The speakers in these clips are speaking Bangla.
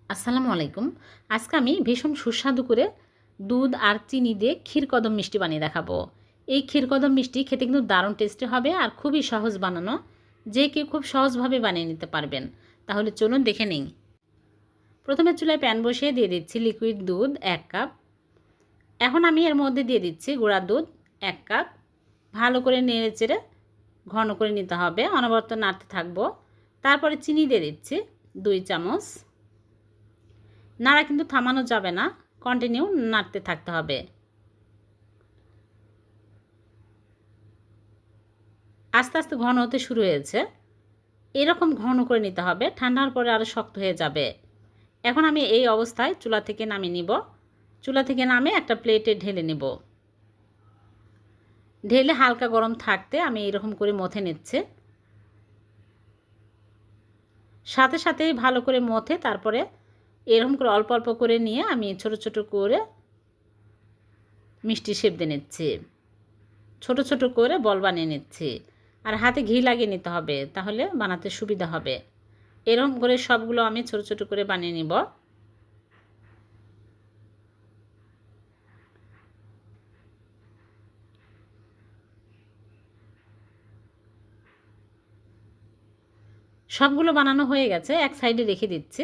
আসসালামু আলাইকুম। আজকে আমি ভীষণ সুস্বাদু করে দুধ আর চিনি দিয়ে ক্ষীরকদম মিষ্টি বানিয়ে দেখাবো। এই ক্ষীরকদম মিষ্টি খেতে কিন্তু দারুণ টেস্টি হবে আর খুবই সহজ বানানো। যে কেউ খুব সহজভাবে বানিয়ে নিতে পারবেন। তাহলে চলুন দেখে নিই। প্রথমে চুলায় প্যান বসিয়ে দিয়ে দিচ্ছি লিকুইড দুধ 1 কাপ। এখন আমি এর মধ্যে দিয়ে দিচ্ছি গুঁড়া দুধ 1 কাপ। ভালো করে নেড়েচেড়ে ঘন করে নিতে হবে, অনবরত নাড়তে থাকবো। তারপরে চিনি দিয়ে দিচ্ছি 2 চামচ। নাড়া কিন্তু থামানো যাবে না, কন্টিনিউ নাড়তে থাকতে হবে। আস্তে আস্তে ঘন হতে শুরু হয়েছে, এরকম ঘন করে নিতে হবে, ঠান্ডার পরে আরও শক্ত হয়ে যাবে। এখন আমি এই অবস্থায় চুলা থেকে নামিয়ে নিব। চুলা থেকে নামিয়ে একটা প্লেটে ঢেলে নেব। ঢেলে হালকা গরম থাকতে আমি এরকম করে মথে নিচ্ছে। সাথে সাথেই ভালো করে মথে তারপরে এরকম করে অল্প অল্প করে নিয়ে আমি ছোট ছোট করে মিষ্টি শেপ দিয়ে নিচ্ছি। ছোট ছোট করে বল বানিয়ে নিচ্ছি। আর হাতে ঘি লাগিয়ে নিতে হবে, তাহলে বানাতে সুবিধা হবে। এরকম করে সবগুলো আমি ছোট ছোট করে বানিয়ে নিব। সবগুলো বানানো হয়ে গেছে, এক সাইডে রেখে দিচ্ছি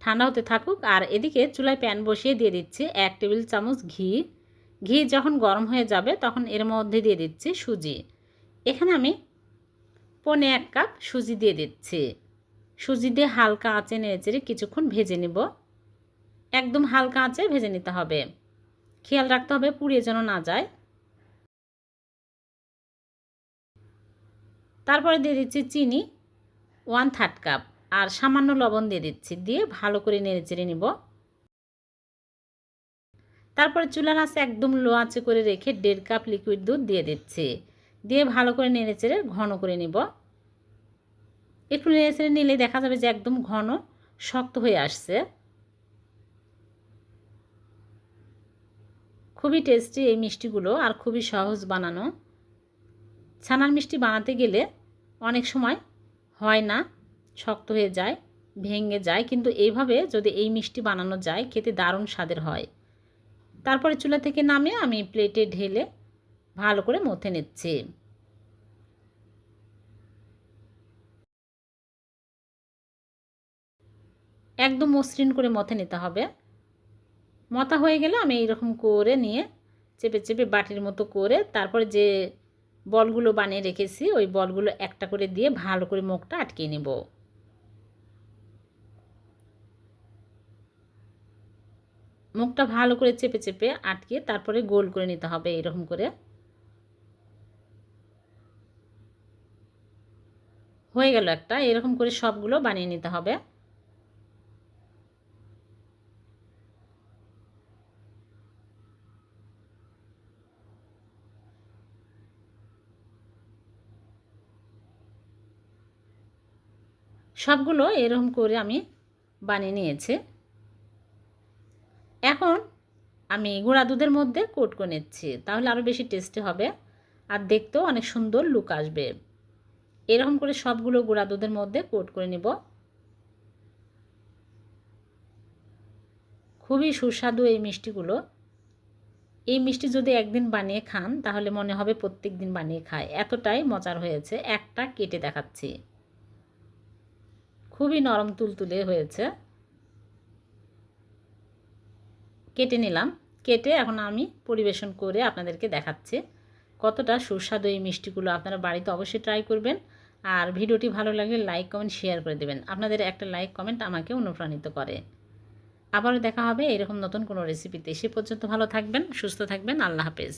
ঠান্ডা হতে থাকুক। আর এদিকে চুলায় প্যান বসিয়ে দিয়ে দিচ্ছি 1 টেবিল চামচ ঘি। ঘি যখন গরম হয়ে যাবে তখন এর মধ্যে দিয়ে দিচ্ছি সুজি। এখানে আমি 1.25 কাপ সুজি দিয়ে দিচ্ছি। সুজি দিয়ে হালকা আঁচে নেড়েচেড়ে কিছুক্ষণ ভেজে নেব। একদম হালকা আঁচে ভেজে নিতে হবে, খেয়াল রাখতে হবে পুড়িয়ে যেন না যায়। তারপরে দিয়ে দিচ্ছি চিনি 1/3 কাপ আর সামান্য লবণ দিয়ে দিচ্ছি। দিয়ে ভালো করে নেড়েচেড়ে নিব। তারপরে চুলার আঁচে একদম লো আঁচে করে রেখে 1.5 কাপ লিকুইড দুধ দিয়ে দিচ্ছি। দিয়ে ভালো করে নেড়েচেড়ে ঘন করে নিব। একটু নেড়েচেড়ে নিলে দেখা যাবে যে একদম ঘন শক্ত হয়ে আসছে। খুবই টেস্টি এই মিষ্টিগুলো আর খুবই সহজ বানানো। ছানার মিষ্টি বানাতে গেলে অনেক সময় হয় না, শক্ত হয়ে যায়, ভেঙে যায়, কিন্তু এইভাবে যদি এই মিষ্টি বানানো যায় খেতে দারুণ স্বাদের হয়। তারপরে চুলা থেকে নামিয়ে আমি প্লেটে ঢেলে ভালো করে মথে নিচ্ছি। একদম মসৃণ করে মথে নিতে হবে। মথা হয়ে গেলে আমি এইরকম করে নিয়ে চেপে চেপে বাটির মতো করে তারপরে যে বলগুলো বানিয়ে রেখেছি ওই বলগুলো একটা করে দিয়ে ভালো করে মুখটা আটকিয়ে নেব। মুখটা ভালো করে চেপে চেপে আটকে তারপরে গোল করে নিতে হবে এরকম করে। হয়ে গেল একটা, এরকম করে সবগুলো বানিয়ে নিতে হবে। সবগুলো এরকম করে আমি বানিয়ে নিয়েছি। এখন আমি গুঁড়া দুধের মধ্যে কোট করে নিচ্ছি, তাহলে আরও বেশি টেস্টি হবে আর দেখতেও অনেক সুন্দর লুক আসবে। এরকম করে সবগুলো গুঁড়া দুধের মধ্যে কোট করে নিব। খুবই সুস্বাদু এই মিষ্টিগুলো। এই মিষ্টি যদি একদিন বানিয়ে খান তাহলে মনে হবে প্রত্যেক দিন বানিয়ে খায়, এতটাই মজার হয়েছে। একটা কেটে দেখাচ্ছি, খুবই নরম তুলতুলে হয়েছে। কেটে নিলাম, কেটে এখন আমি পরিবেশন করে আপনাদেরকে দেখাচ্ছি কতটা সুস্বাদু এই মিষ্টিগুলো। আপনারা বাড়িতে অবশ্যই ট্রাই করবেন। আর ভিডিওটি ভালো লাগলে লাইক কমেন্ট শেয়ার করে দেবেন। আপনাদের একটা লাইক কমেন্ট আমাকে অনুপ্রাণিত করে। আবারও দেখা হবে এরকম নতুন কোনো রেসিপিতে। সে পর্যন্ত ভালো থাকবেন, সুস্থ থাকবেন। আল্লাহ হাফেজ।